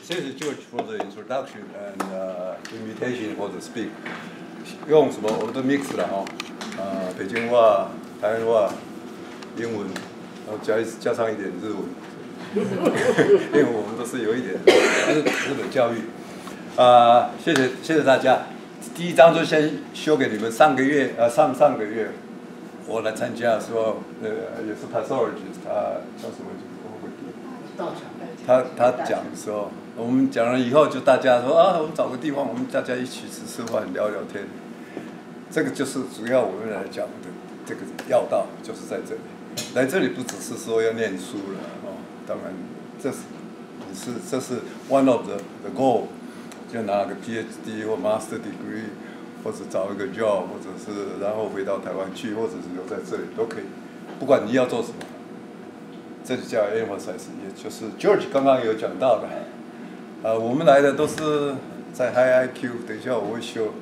谢谢 George for the introduction and invitation for the speak。用什么我都 mix 了哈，北京话、台湾话、英文，然后加上一点日文，因为我们都是有一点日本教育。谢谢大家。第一章就先修给你们。上个月个月我来参加的时候，也是 pathologist， 他叫什么？他讲的时候，我们讲了以后，就大家说我们找个地方，我们大家一起吃饭聊聊天。这个就是主要我们来讲的这个要道，就是在这里。来这里不只是说要念书了当然这是 one of the goal， 就拿个 PhD 或 Master degree， 或者找一个 job， 或者是然后回到台湾去，或者是留在这里都可以，不管你要做什么。这里叫 emphasize， 也就是 George 刚刚有讲到的，我们来的都是在 High IQ， 等一下我会修，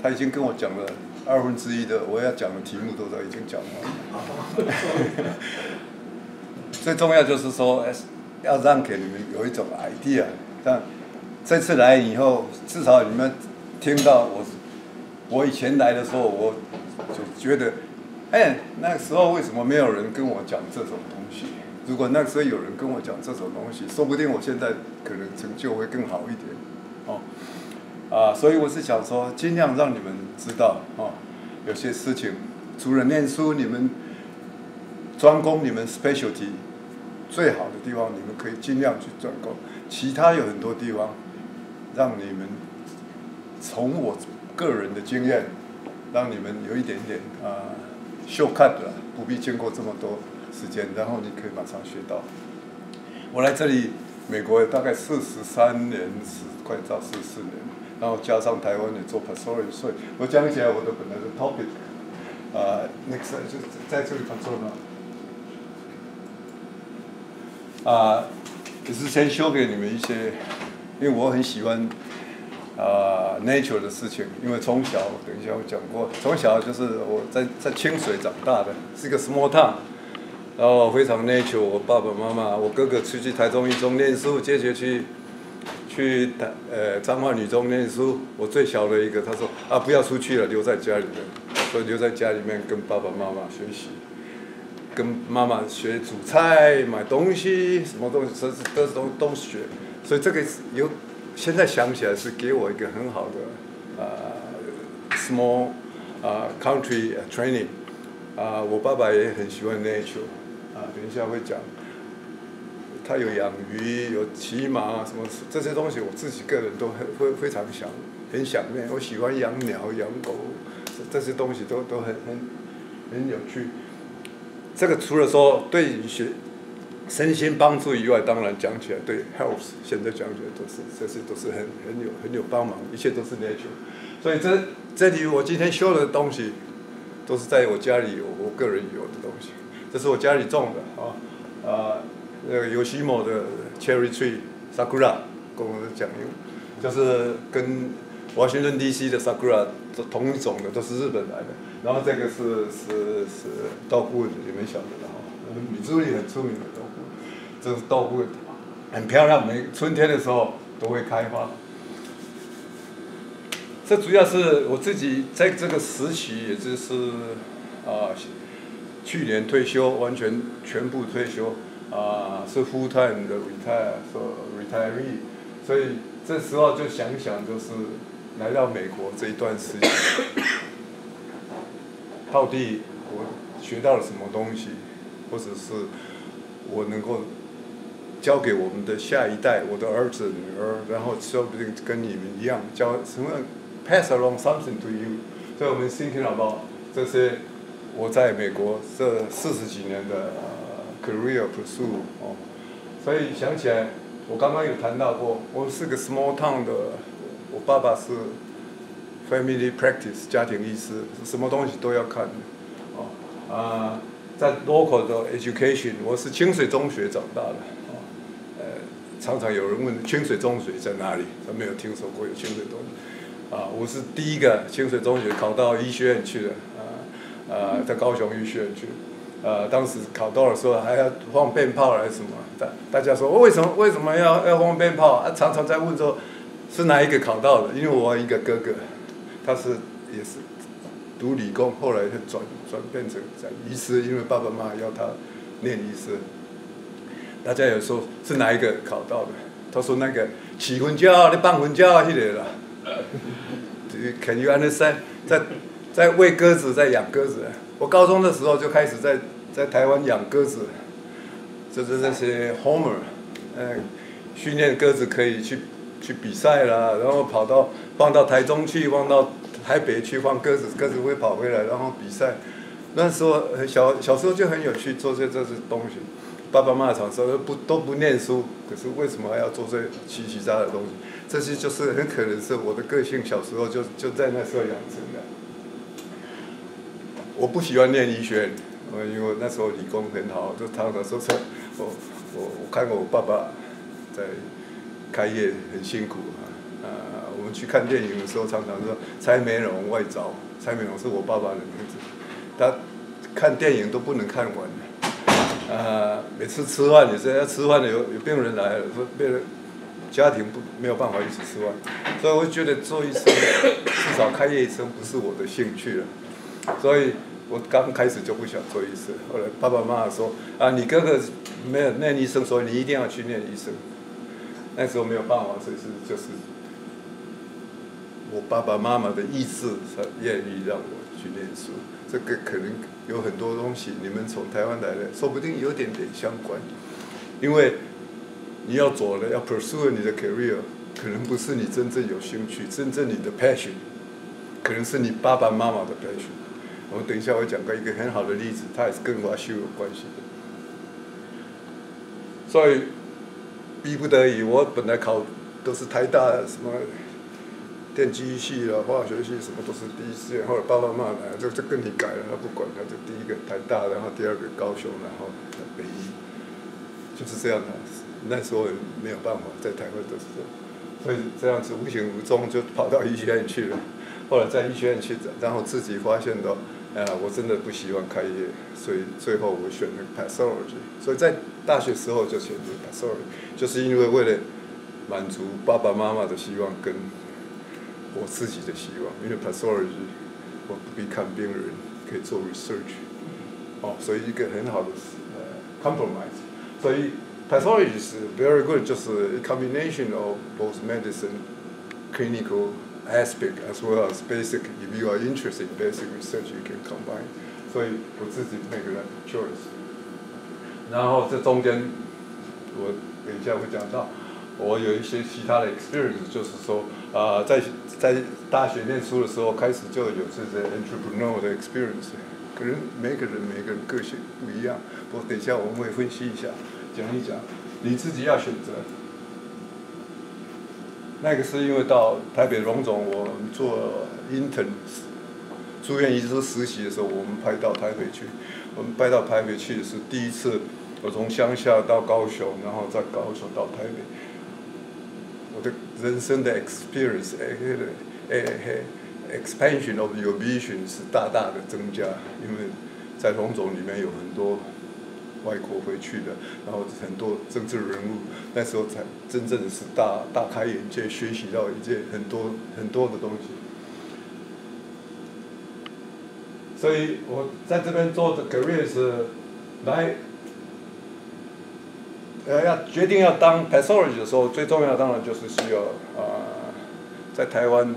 他已经跟我讲了1/2的我要讲的题目都已经讲完了。最重要就是说，要让给你们有一种 idea， 但这次来以后，至少你们听到我以前来的时候，我就觉得，那时候为什么没有人跟我讲这种东西？如果那时候有人跟我讲这种东西，说不定我现在可能成就会更好一点，所以我是想说，尽量让你们知道有些事情除了念书，你们专攻你们 specialty 最好的地方，你们可以尽量去专攻。其他有很多地方，让你们从我个人的经验，让你们有一点点shortcut了，不必经过这么多时间，然后你可以马上学到。我来这里，美国大概43年，快到44年，然后加上台湾也做 pastoral， 所以我讲起来我的本来的 topic， next 就在这里 pastoral， 也是先修给你们一些，因为我很喜欢nature 的事情，因为从小等一下我讲过，从小就是我在清水长大的，是一个 small town。然后非常 nature， 我爸爸妈妈，我哥哥出去台中一中念书，接着去彰化女中念书。我最小的一个，他说不要出去了，留在家里面。所以留在家里面跟爸爸妈妈学习，跟妈妈学煮菜、买东西，什么东西都学。所以这个现在想起来是给我一个很好的small country training。我爸爸也很喜欢 nature， 等一下会讲，他有养鱼，有骑马什么这些东西，我自己个人都非常很想念。我喜欢养鸟、养狗，这些东西都很有趣。这个除了说对身心帮助以外，当然讲起来对 health， 现在讲起来这些都是很有帮忙，一切都是 nature。所以这里我今天修的东西，都是在我家里我个人有的东西。这是我家里种的那个有西某的 cherry tree sakura， 跟我讲就是跟华盛顿 DC 的 sakura 同一种的，都是日本来的。然后这个是dogwood， 你们晓得的米珠里很出名的dogwood， 这是dogwood， 很漂亮，春天的时候都会开花。这主要是我自己在这个时期，也就是去年退休，全部退休，是 full time 的 retiree， 所以这时候就想就是来到美国这一段时间，到底我学到了什么东西，或者是我能够教给我们的下一代，我的儿子女儿，然后说不定跟你们一样教什么 pass along something to you。所以我们 thinking about 这些我在美国这40几年的career pursuit 所以想起来，我刚刚有谈到过，我是个 small town 的，我爸爸是 family practice 家庭医师，什么东西都要看的在 local 的 education， 我是清水中学长大的常常有人问清水中学在哪里，他没有听说过有清水中学我是第一个清水中学考到医学院去的在高雄医学院去，当时考到的时候还要放鞭炮还是什么？大家说为什么要放鞭炮？啊，常常在问说是哪一个考到的？因为我有一个哥哥，他也是读理工，后来转变成医师，因为爸爸妈妈要他念医师。大家有说是哪一个考到的？他说那个起分教、你放分教那个啦。Can you understand？ 在喂鸽子，在养鸽子。我高中的时候就开始在台湾养鸽子，就是那些 homer， 训练鸽子可以去比赛啦，然后放到台中去，放到台北去放鸽子，鸽子会跑回来，然后比赛。那时候小时候就很有趣，做这些东西。爸爸妈妈常说都不念书，可是为什么还要做这奇杂的东西？这些就是很可能是我的个性，小时候就在那时候养成的。我不喜欢念医学院，因为那时候理工很好，就常常说我看过我爸爸在开业很辛苦我们去看电影的时候，常常说蔡美龙外找，蔡美龙是我爸爸的名字，他看电影都不能看完。每次吃饭也是要吃饭有病人来了，说病人家庭没有办法一起吃饭，所以我觉得做医生至少开业医生不是我的兴趣了，所以我刚开始就不想做医生。后来爸爸妈妈说你哥哥没有念医生，所以你一定要去念医生。那时候没有办法，所以就是我爸爸妈妈的意志才愿意让我去念书。这个可能有很多东西，你们从台湾来的，说不定有点相关。因为你要走了，要 pursue 你的 career， 可能不是你真正有兴趣，真正你的 passion， 可能是你爸爸妈妈的 passion。我等一下会讲个一个很好的例子，它也是跟华修有关系的。所以逼不得已，我本来考都是台大什么电机系啦、化学系什么都是第一志愿，后来爸爸妈妈来就跟你改了，他不管，他就第一个台大，然后第二个高雄，然后北医，就是这样的。那时候没有办法在台湾的时候，所以这样子无形无踪就跑到医学院去了。后来在医学院去，然后自己发现到，我真的不喜欢开业，所以最后我选了 pathology。所以在大学时候就选择 pathology， 就是因为为了满足爸爸妈妈的希望跟我自己的希望，因为 pathology 我不必看病人，可以做 research， 所以一个很好的compromise。所以 pathology 是 very good， 就是 a combination of both medicine, clinical aspect as well as basic. If you are interested in basic research, you can combine. 所以我自己make a choice。然后这中间，我等一下会讲到。我有一些其他的 experience， 就是说，在大学念书的时候开始就有这些 entrepreneur 的 experience， 可能每个人个性不一样，不过等一下我们会分析一下，讲一讲，你自己要选择。那个是因为到台北荣总，我们做 intern 住院医师实习的时候，我们派到台北去。我们派到台北去是第一次，我从乡下到高雄，然后再高雄到台北。我的人生的 experience， expansion of your vision 是大大的增加，因为在荣总里面有很多外国回去的，然后很多政治人物，那时候才真正是大开眼界，学习到很多的东西。所以我在这边做的 career 是要决定要当 pathology 的时候，最重要当然就是需要在台湾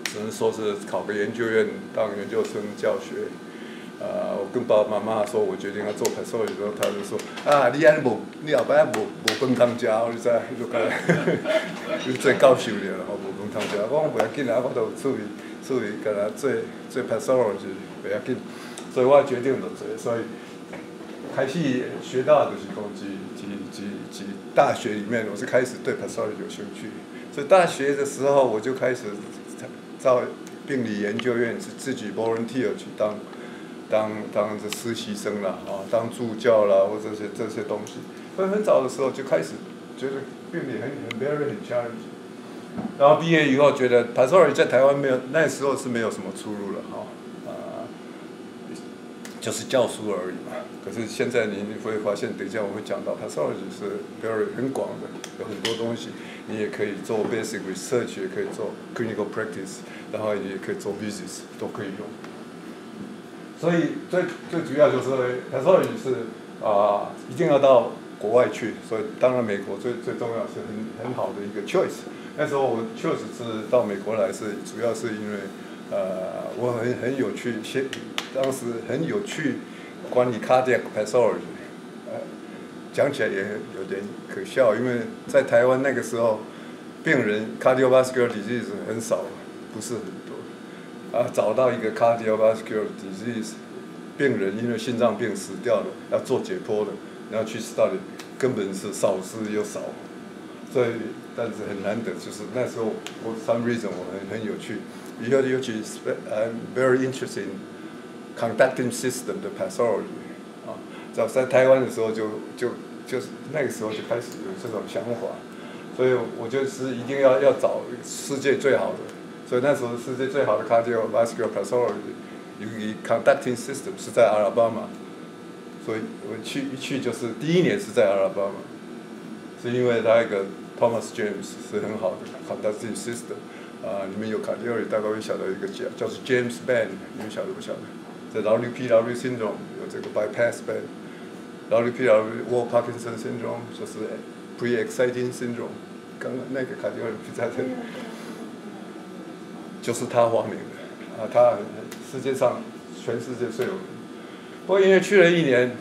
只能说是考个研究院当研究生教学。我跟爸爸妈妈说，我决定要做 pathology 的时候，他就说你后摆无饭通食，你知？就讲，你最教授了，无饭通食。我讲不要紧啊，我都有处理，干那做 pathology 不要紧，所以我决定就做，所以开始学到的就是讲，大学里面我是开始对 pathology 有兴趣，所以大学的时候我就开始到病理研究院是自己 volunteer 去当这实习生啦，当助教啦，或者这些东西。所以很早的时候就开始觉得病理很 challenging。然后毕业以后觉得 pathology 在台湾没有，那时候是没有什么出路了就是教书而已嘛。可是现在你会发现，等一下我会讲到 pathology 是 很广的，有很多东西，你也可以做 basic research， 也可以做 clinical practice， 然后也可以做 business， 都可以用。所以最主要就是 pathology 是一定要到国外去，所以当然美国最重要是很好的一个 choice。那时候我 choice 是到美国来主要是因为我很有趣，当时很有趣关于 cardiac pathology， 讲起来也有点可笑，因为在台湾那个时候病人 cardiovascular disease 很少，不是很多，找到一个 cardiovascular disease 病人因为心脏病死掉了，要做解剖的，然后去 study， 根本是少之又少，所以但是很难得，就是那时候我 some reason 我很有趣，尤其 I'm very interested in conducting system 的 pathology， 在台湾的时候就是那个时候就开始有这种想法，所以我就是一定要找世界最好的，所以那时候世界最好的 cardiovascular pathology 以 conducting system 是在阿拉巴马，所以我一去就是第一年是在阿拉巴马，是因为他一个 Thomas James 是很好的 conducting system， 你们有 cardiology 大概会晓得一个叫做 James band， 你们晓得不晓得？在 WPW syndrome 有这个 bypass band。WPW Wall Parkinson syndrome 就是 pre-exciting syndrome， 刚刚那个 cardiology 在这里，就是他发明的，他世界上全世界最有名。不过因为去了一年，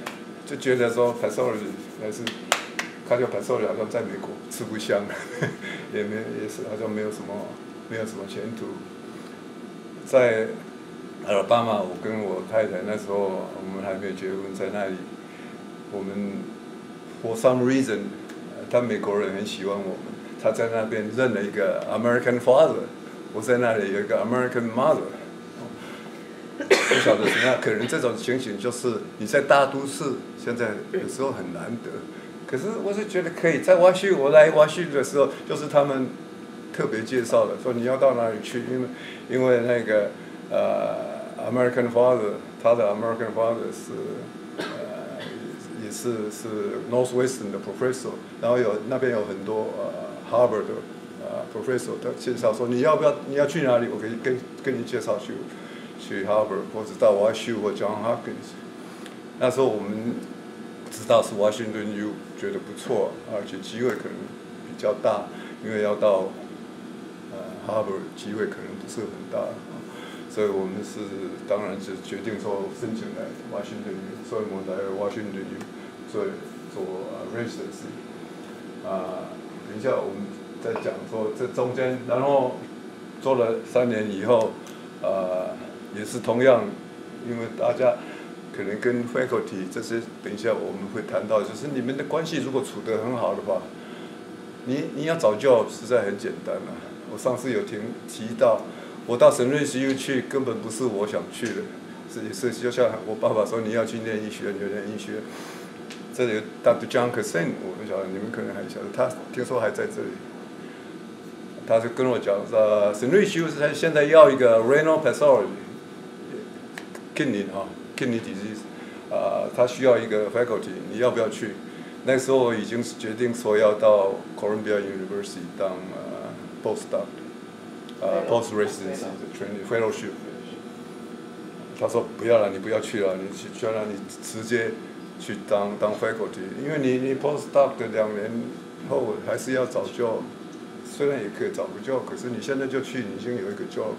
就觉得说 pathology 还是 cardiac pathology 好像在美国吃不香，也是好像没有什么前途。在阿拉巴马，我跟我太太那时候我们还没有结婚，在那里。我们 for some reason， 他美国人很喜欢我们，他在那边认了一个 American father， 我在那里有一个 American mother， 不晓得什么样，可能这种情形就是你在大都市现在有时候很难得，可是我是觉得可以在我来华胥的时候，就是他们特别介绍的，说你要到哪里去，因为那个American father， 他的 American father 是 Northwestern 的 professor， 然后那边有很多Harvard 的professor 的介绍说你要去哪里，我可以跟你介绍去 Harvard 或者到 WashU 或 John Hopkins。那时候我们知道是 Washington U 觉得不错，而且机会可能比较大，因为要到Harvard 机会可能不是很大。所以我们当然是决定说申请来 Washington U， 所以我们来 Washington U 做 residency。等一下我们再讲说这中间，然后做了3年以后，也是同样，因为大家可能跟 faculty 这些，等一下我们会谈到，就是你们的关系如果处得很好的话，你要找 job 实在很简单了。我上次有提到。我到神瑞西去根本不是我想去的，是就像我爸爸说你要去念医学，你就念医学。这里 Dr. John Kassen， 我不晓得你们可能还晓得，他听说还在这里。他就跟我讲神瑞西是他现在要一个 renal pathology， kidney disease， 他需要一个 faculty， 你要不要去？那时候我已经决定说要到 Columbia University 当postdoc。post residency training fellowship， 他说不要了，你不要去了，你去了你直接去当 faculty， 因为你 postdoc 的2年还是要找 job， 虽然也可以找个 job， 可是你现在就去，你已经有一个 job，